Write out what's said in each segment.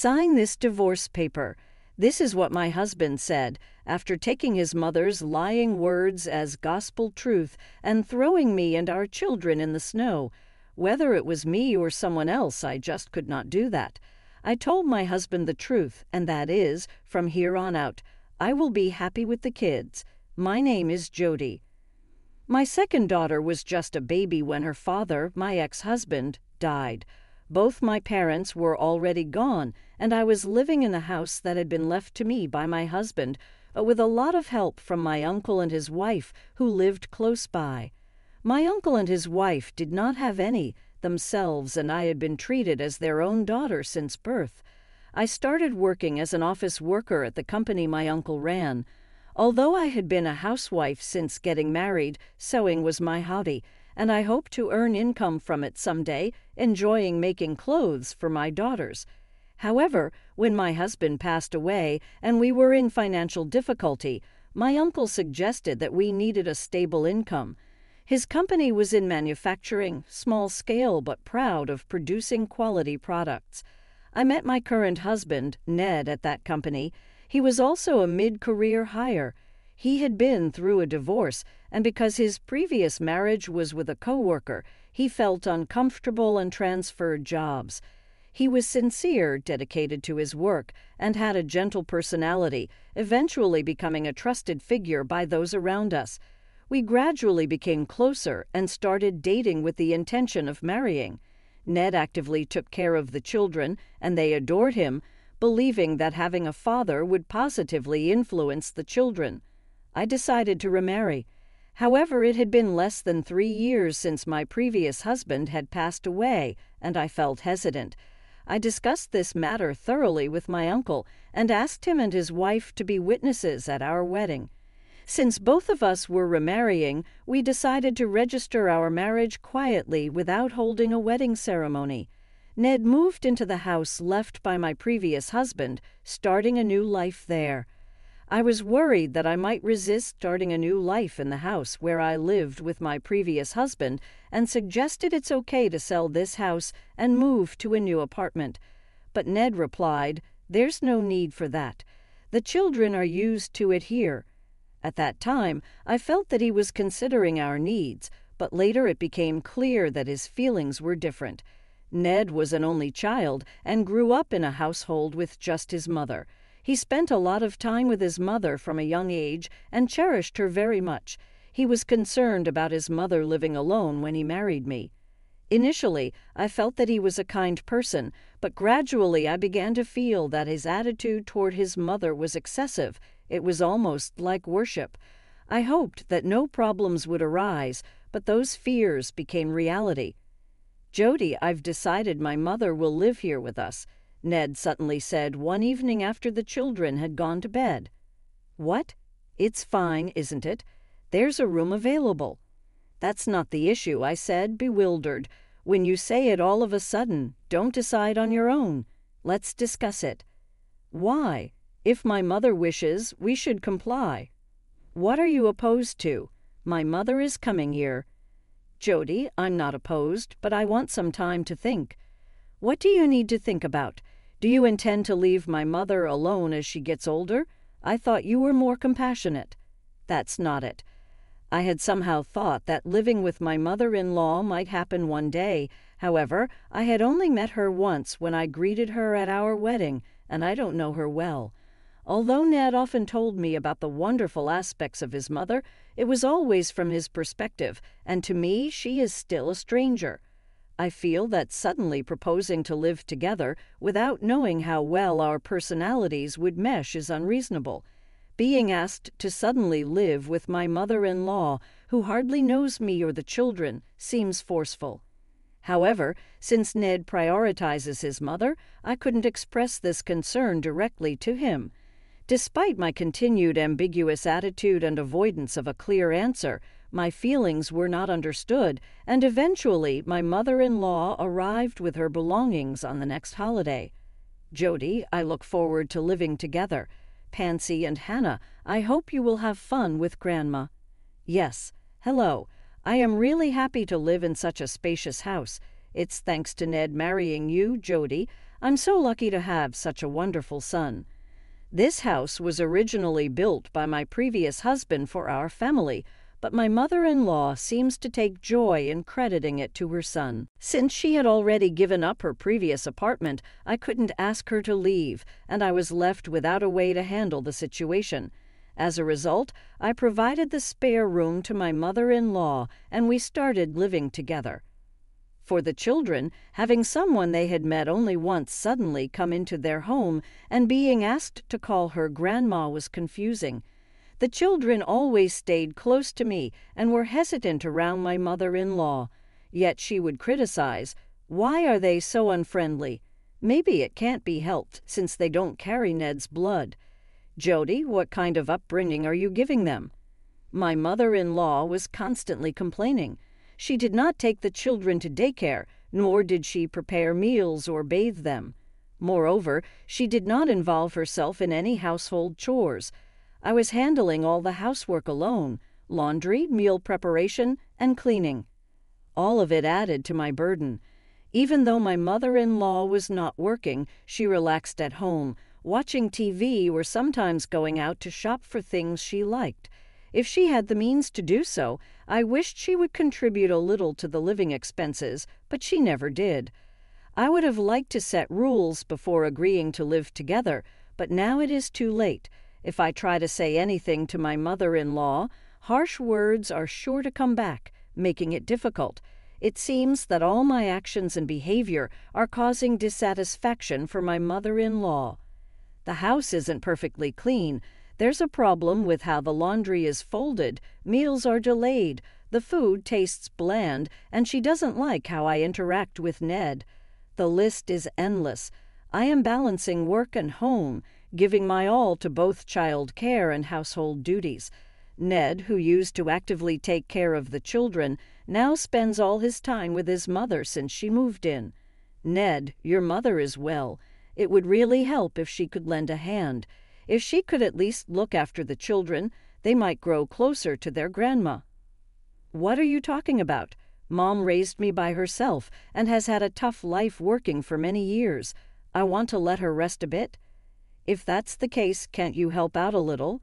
Sign this divorce paper. This is what my husband said, after taking his mother's lying words as gospel truth and throwing me and our children in the snow. Whether it was me or someone else, I just could not do that. I told my husband the truth, and that is, from here on out, I will be happy with the kids. My name is Jody. My second daughter was just a baby when her father, my ex-husband, died. Both my parents were already gone, and I was living in a house that had been left to me by my husband, but with a lot of help from my uncle and his wife, who lived close by. My uncle and his wife did not have any themselves, and I had been treated as their own daughter since birth. I started working as an office worker at the company my uncle ran. Although I had been a housewife since getting married, sewing was my hobby, and I hoped to earn income from it someday, enjoying making clothes for my daughters. However, when my husband passed away and we were in financial difficulty, my uncle suggested that we needed a stable income. His company was in manufacturing, small scale but proud of producing quality products. I met my current husband, Ned, at that company. He was also a mid-career hire. He had been through a divorce, and because his previous marriage was with a coworker, he felt uncomfortable and transferred jobs. He was sincere, dedicated to his work, and had a gentle personality, eventually becoming a trusted figure by those around us. We gradually became closer and started dating with the intention of marrying. Ned actively took care of the children, and they adored him, believing that having a father would positively influence the children. I decided to remarry. However, it had been less than 3 years since my previous husband had passed away, and I felt hesitant. I discussed this matter thoroughly with my uncle and asked him and his wife to be witnesses at our wedding. Since both of us were remarrying, we decided to register our marriage quietly without holding a wedding ceremony. Ned moved into the house left by my previous husband, starting a new life there. I was worried that I might resist starting a new life in the house where I lived with my previous husband and suggested it's okay to sell this house and move to a new apartment. But Ned replied, "There's no need for that. The children are used to it here." At that time, I felt that he was considering our needs, but later it became clear that his feelings were different. Ned was an only child and grew up in a household with just his mother. He spent a lot of time with his mother from a young age and cherished her very much. He was concerned about his mother living alone when he married me. Initially, I felt that he was a kind person, but gradually I began to feel that his attitude toward his mother was excessive. It was almost like worship. I hoped that no problems would arise, but those fears became reality. "Jody, I've decided my mother will live here with us," Ned suddenly said one evening after the children had gone to bed. "What? It's fine, isn't it? There's a room available." "That's not the issue," I said, bewildered. "When you say it all of a sudden, don't decide on your own. Let's discuss it." "Why? If my mother wishes, we should comply." "What are you opposed to? My mother is coming here." "Jody, I'm not opposed, but I want some time to think." "What do you need to think about? Do you intend to leave my mother alone as she gets older? I thought you were more compassionate." "That's not it. I had somehow thought that living with my mother-in-law might happen one day. However, I had only met her once when I greeted her at our wedding, and I don't know her well. Although Ned often told me about the wonderful aspects of his mother, it was always from his perspective, and to me she is still a stranger. I feel that suddenly proposing to live together without knowing how well our personalities would mesh is unreasonable. Being asked to suddenly live with my mother-in-law, who hardly knows me or the children, seems forceful. However, since Ned prioritizes his mother, I couldn't express this concern directly to him. Despite my continued ambiguous attitude and avoidance of a clear answer, my feelings were not understood, and eventually my mother-in-law arrived with her belongings on the next holiday. "Jody, I look forward to living together. Pansy and Hannah, I hope you will have fun with Grandma." "Yes. Hello. I am really happy to live in such a spacious house. It's thanks to Ned marrying you, Jody. I'm so lucky to have such a wonderful son. This house was originally built by my previous husband for our family, but my mother-in-law seems to take joy in crediting it to her son. Since she had already given up her previous apartment, I couldn't ask her to leave, and I was left without a way to handle the situation. As a result, I provided the spare room to my mother-in-law, and we started living together. For the children, having someone they had met only once suddenly come into their home and being asked to call her grandma was confusing. The children always stayed close to me and were hesitant around my mother-in-law. Yet she would criticize, "Why are they so unfriendly? Maybe it can't be helped since they don't carry Ned's blood. Jody, what kind of upbringing are you giving them?" My mother-in-law was constantly complaining. She did not take the children to daycare, nor did she prepare meals or bathe them. Moreover, she did not involve herself in any household chores. I was handling all the housework alone: laundry, meal preparation, and cleaning. All of it added to my burden. Even though my mother-in-law was not working, she relaxed at home, watching TV or sometimes going out to shop for things she liked. If she had the means to do so, I wished she would contribute a little to the living expenses, but she never did. I would have liked to set rules before agreeing to live together, but now it is too late. If I try to say anything to my mother-in-law, harsh words are sure to come back, making it difficult. It seems that all my actions and behavior are causing dissatisfaction for my mother-in-law. The house isn't perfectly clean. There's a problem with how the laundry is folded, meals are delayed, the food tastes bland, and she doesn't like how I interact with Ned. The list is endless. I am balancing work and home, giving my all to both child care and household duties. Ned, who used to actively take care of the children, now spends all his time with his mother since she moved in. Ned, your mother is well. It would really help if she could lend a hand. If she could at least look after the children, they might grow closer to their grandma. What are you talking about? Mom raised me by herself and has had a tough life working for many years. I want to let her rest a bit. If that's the case, can't you help out a little?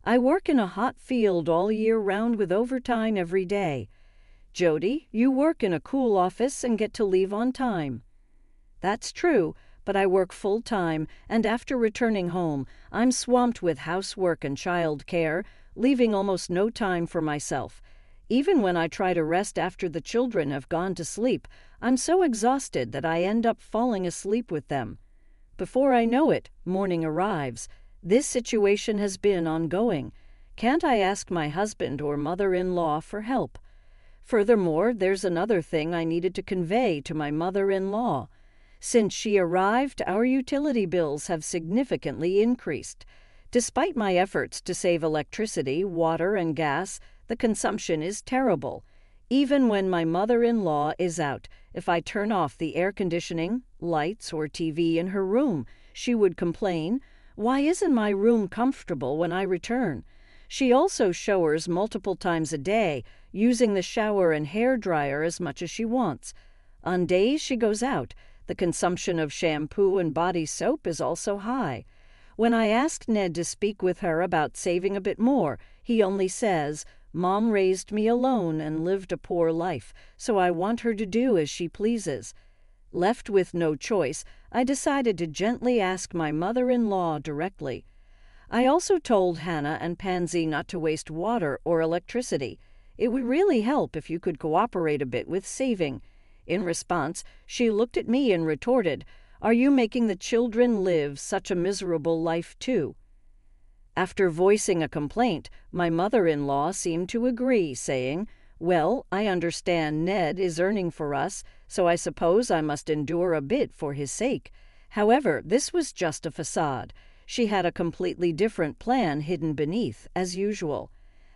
I work in a hot field all year round with overtime every day. Jody, you work in a cool office and get to leave on time. That's true, but I work full-time, and after returning home, I'm swamped with housework and child care, leaving almost no time for myself. Even when I try to rest after the children have gone to sleep, I'm so exhausted that I end up falling asleep with them. Before I know it, morning arrives. This situation has been ongoing. Can't I ask my husband or mother-in-law for help? Furthermore, there's another thing I needed to convey to my mother-in-law. Since she arrived, our utility bills have significantly increased. Despite my efforts to save electricity, water, and gas, the consumption is terrible. Even when my mother-in-law is out, if I turn off the air conditioning, lights, or TV in her room, she would complain, "Why isn't my room comfortable when I return?" She also showers multiple times a day, using the shower and hair dryer as much as she wants. On days she goes out, the consumption of shampoo and body soap is also high. When I asked Ned to speak with her about saving a bit more, he only says, "Mom raised me alone and lived a poor life, so I want her to do as she pleases." Left with no choice, I decided to gently ask my mother-in-law directly. I also told Hannah and Pansy not to waste water or electricity. It would really help if you could cooperate a bit with saving. In response, she looked at me and retorted, "Are you making the children live such a miserable life too?" After voicing a complaint, my mother-in-law seemed to agree, saying, "Well, I understand Ned is earning for us, so I suppose I must endure a bit for his sake." However, this was just a facade. She had a completely different plan hidden beneath, as usual.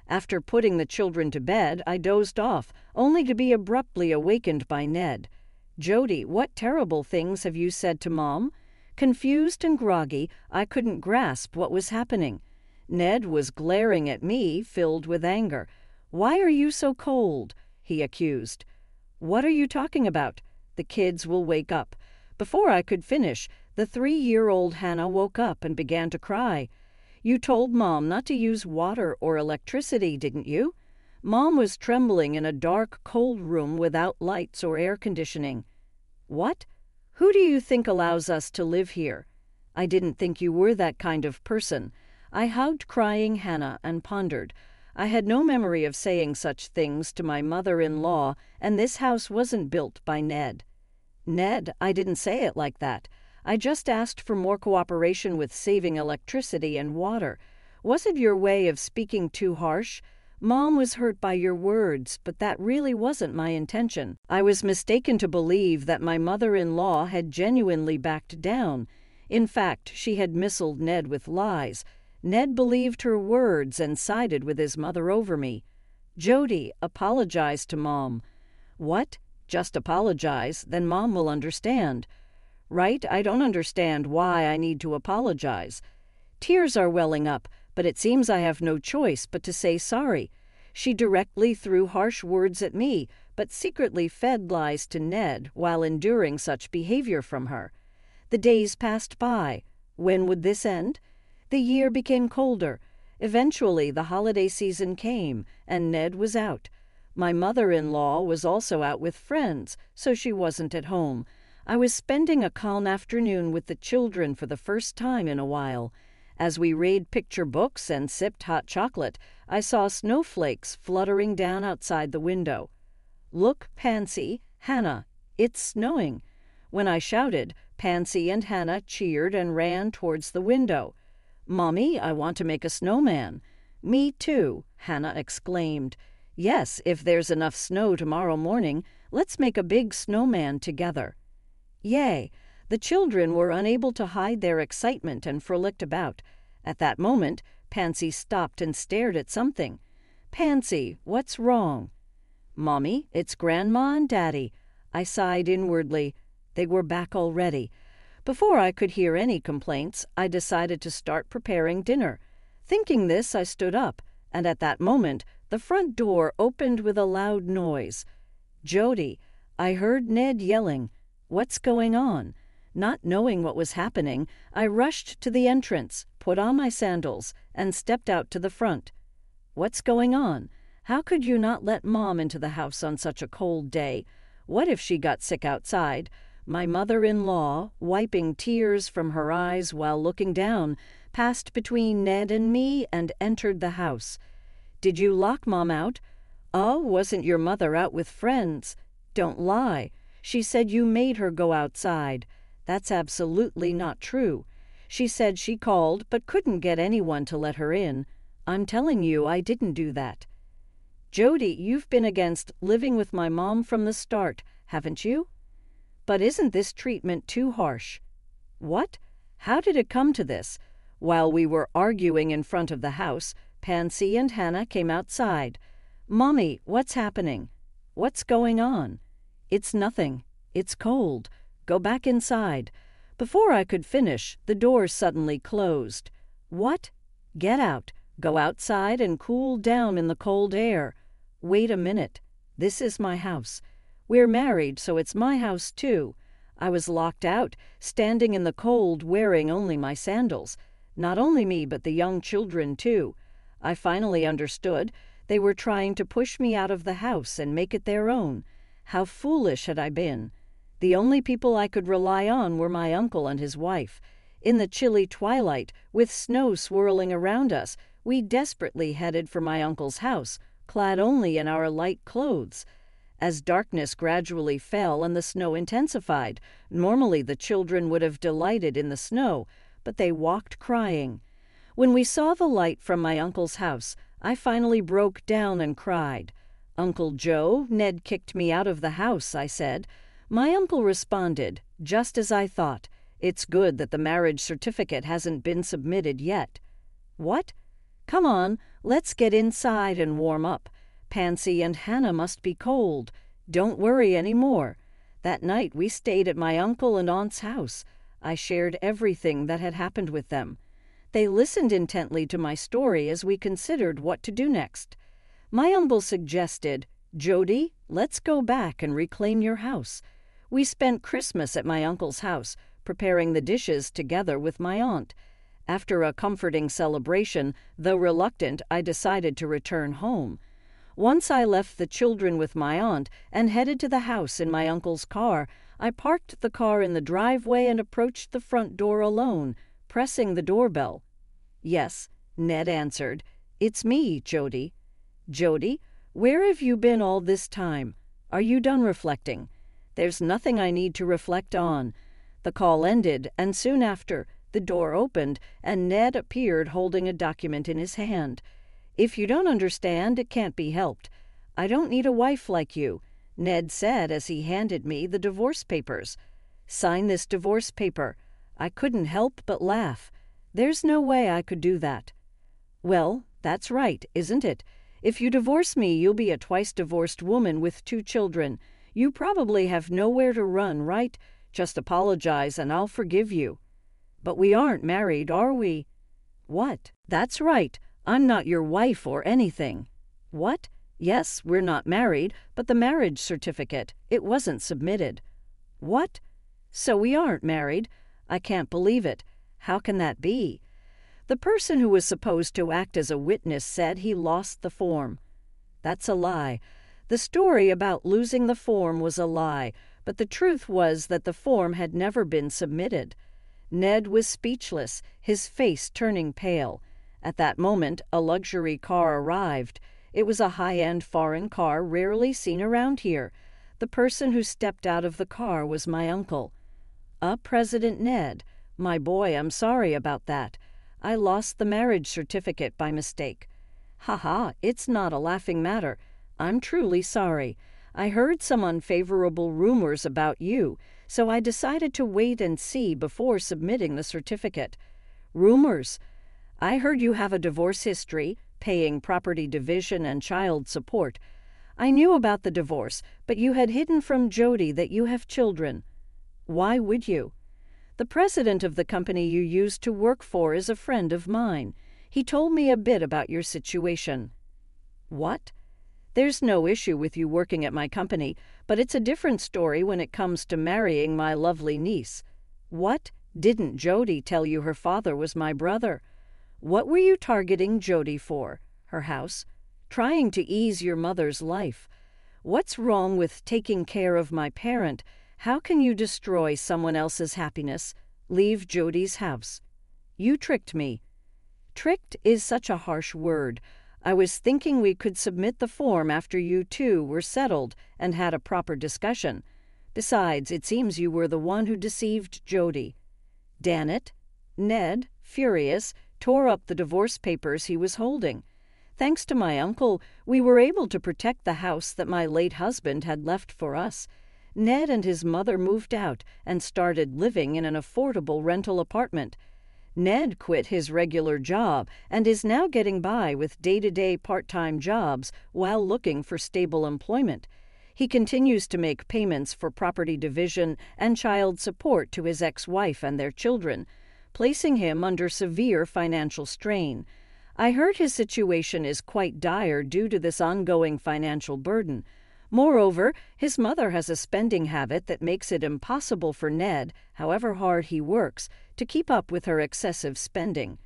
After putting the children to bed, I dozed off, only to be abruptly awakened by Ned. "Jody, what terrible things have you said to Mom?" Confused and groggy, I couldn't grasp what was happening. Ned was glaring at me, filled with anger. "Why are you so cold?" he accused. "What are you talking about? The kids will wake up." Before I could finish, the 3-year-old Hannah woke up and began to cry. "You told Mom not to use water or electricity, didn't you?" Mom was trembling in a dark, cold room without lights or air conditioning. "What? Who do you think allows us to live here? I didn't think you were that kind of person." I hugged crying Hannah and pondered. I had no memory of saying such things to my mother-in-law, and this house wasn't built by Ned. "Ned, I didn't say it like that. I just asked for more cooperation with saving electricity and water. Wasn't your way of speaking too harsh? Mom was hurt by your words, but that really wasn't my intention." I was mistaken to believe that my mother-in-law had genuinely backed down. In fact, she had misled Ned with lies. Ned believed her words and sided with his mother over me. "Jody, apologize to Mom." "What? Just apologize, then Mom will understand." "Right, I don't understand why I need to apologize." Tears are welling up, but it seems I have no choice but to say sorry. She directly threw harsh words at me, but secretly fed lies to Ned while enduring such behavior from her. The days passed by. When would this end? The year became colder. Eventually, the holiday season came, and Ned was out. My mother-in-law was also out with friends, so she wasn't at home. I was spending a calm afternoon with the children for the first time in a while. As we read picture books and sipped hot chocolate, I saw snowflakes fluttering down outside the window. "Look, Pansy, Hannah, it's snowing." When I shouted, Pansy and Hannah cheered and ran towards the window. "Mommy, I want to make a snowman." "Me too," Hannah exclaimed. "Yes, if there's enough snow tomorrow morning, let's make a big snowman together." Yay! The children were unable to hide their excitement and frolicked about. At that moment, Pansy stopped and stared at something. "Pansy, what's wrong?" "Mommy, it's Grandma and Daddy." I sighed inwardly. They were back already. Before I could hear any complaints, I decided to start preparing dinner. Thinking this, I stood up, and at that moment, the front door opened with a loud noise. "Jody," I heard Ned yelling. "What's going on?" Not knowing what was happening, I rushed to the entrance, put on my sandals, and stepped out to the front. "What's going on? How could you not let Mom into the house on such a cold day? What if she got sick outside?" My mother-in-law, wiping tears from her eyes while looking down, passed between Ned and me and entered the house. "Did you lock Mom out?" "Oh, wasn't your mother out with friends?" "Don't lie. She said you made her go outside." "That's absolutely not true. She said she called but couldn't get anyone to let her in. I'm telling you I didn't do that." "Jody, you've been against living with my mom from the start, haven't you?" "But isn't this treatment too harsh?" "What? How did it come to this?" While we were arguing in front of the house, Pansy and Hannah came outside. "Mommy, what's happening?" "What's going on?" "It's nothing. It's cold. Go back inside." Before I could finish, the door suddenly closed. "What?" "Get out. Go outside and cool down in the cold air." "Wait a minute. This is my house. We're married, so it's my house too." I was locked out, standing in the cold, wearing only my sandals. Not only me, but the young children too. I finally understood. They were trying to push me out of the house and make it their own. How foolish had I been? The only people I could rely on were my uncle and his wife. In the chilly twilight, with snow swirling around us, we desperately headed for my uncle's house, clad only in our light clothes. As darkness gradually fell and the snow intensified, normally the children would have delighted in the snow, but they walked crying. When we saw the light from my uncle's house, I finally broke down and cried. "Uncle Joe, Ned kicked me out of the house," I said. My uncle responded, "Just as I thought. It's good that the marriage certificate hasn't been submitted yet." "What?" "Come on, let's get inside and warm up. Pansy and Hannah must be cold. Don't worry any more." That night we stayed at my uncle and aunt's house. I shared everything that had happened with them. They listened intently to my story as we considered what to do next. My uncle suggested, "Jody, let's go back and reclaim your house." We spent Christmas at my uncle's house, preparing the dishes together with my aunt. After a comforting celebration, though reluctant, I decided to return home. Once I left the children with my aunt and headed to the house in my uncle's car. I parked the car in the driveway and approached the front door alone, pressing the doorbell. "Yes," Ned answered. "It's me, Jody." "Jody, where have you been all this time? Are you done reflecting?" "There's nothing I need to reflect on." The call ended, and soon after, the door opened, and Ned appeared holding a document in his hand. "If you don't understand, it can't be helped. I don't need a wife like you," Ned said as he handed me the divorce papers. "Sign this divorce paper." I couldn't help but laugh. There's no way I could do that. "Well, that's right, isn't it? If you divorce me, you'll be a twice-divorced woman with 2 children. You probably have nowhere to run, right? Just apologize and I'll forgive you." "But we aren't married, are we?" "What? That's right. I'm not your wife or anything." "What? Yes, we're not married, but the marriage certificate, it wasn't submitted." "What? So we aren't married? I can't believe it. How can that be?" "The person who was supposed to act as a witness said he lost the form." "That's a lie. The story about losing the form was a lie, but the truth was that the form had never been submitted." Ned was speechless, his face turning pale. At that moment, a luxury car arrived. It was a high-end foreign car rarely seen around here. The person who stepped out of the car was my uncle. President Ned, my boy, I'm sorry about that. I lost the marriage certificate by mistake." "Ha, it's not a laughing matter. I'm truly sorry. I heard some unfavorable rumors about you, so I decided to wait and see before submitting the certificate." "Rumors? I heard you have a divorce history, paying property division and child support. I knew about the divorce, but you had hidden from Jody that you have children." "Why would you?" "The president of the company you used to work for is a friend of mine. He told me a bit about your situation." "What?" "There's no issue with you working at my company, but it's a different story when it comes to marrying my lovely niece." "What? Didn't Jody tell you her father was my brother?" "What were you targeting Jody for?" "Her house." "Trying to ease your mother's life." "What's wrong with taking care of my parent? How can you destroy someone else's happiness? Leave Jody's house." "You tricked me." "Tricked is such a harsh word. I was thinking we could submit the form after you two were settled and had a proper discussion. Besides, it seems you were the one who deceived Jody." "Damn it." Ned, furious, tore up the divorce papers he was holding. "Thanks to my uncle, we were able to protect the house that my late husband had left for us. Ned and his mother moved out and started living in an affordable rental apartment. Ned quit his regular job and is now getting by with day-to-day part-time jobs while looking for stable employment. He continues to make payments for property division and child support to his ex-wife and their children, placing him under severe financial strain. I heard his situation is quite dire due to this ongoing financial burden. Moreover, his mother has a spending habit that makes it impossible for Ned, however hard he works, to keep up with her excessive spending.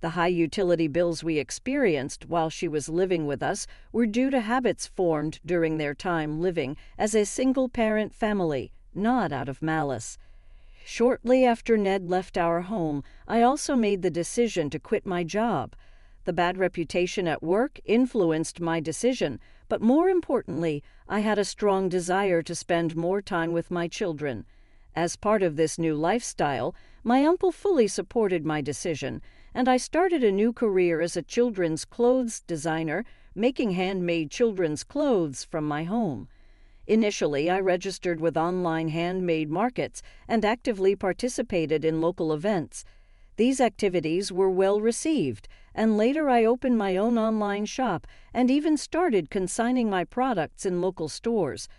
The high utility bills we experienced while she was living with us were due to habits formed during their time living as a single-parent family, not out of malice. Shortly after Ned left our home, I also made the decision to quit my job. The bad reputation at work influenced my decision, but more importantly, I had a strong desire to spend more time with my children. As part of this new lifestyle, my uncle fully supported my decision, and I started a new career as a children's clothes designer, making handmade children's clothes from my home. Initially, I registered with online handmade markets and actively participated in local events. These activities were well received, and later I opened my own online shop and even started consigning my products in local stores.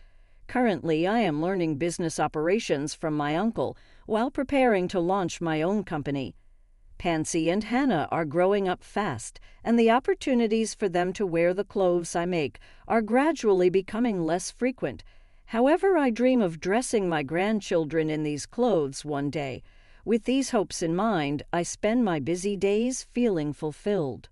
Currently, I am learning business operations from my uncle while preparing to launch my own company. Pansy and Hannah are growing up fast, and the opportunities for them to wear the clothes I make are gradually becoming less frequent. However, I dream of dressing my grandchildren in these clothes one day. With these hopes in mind, I spend my busy days feeling fulfilled.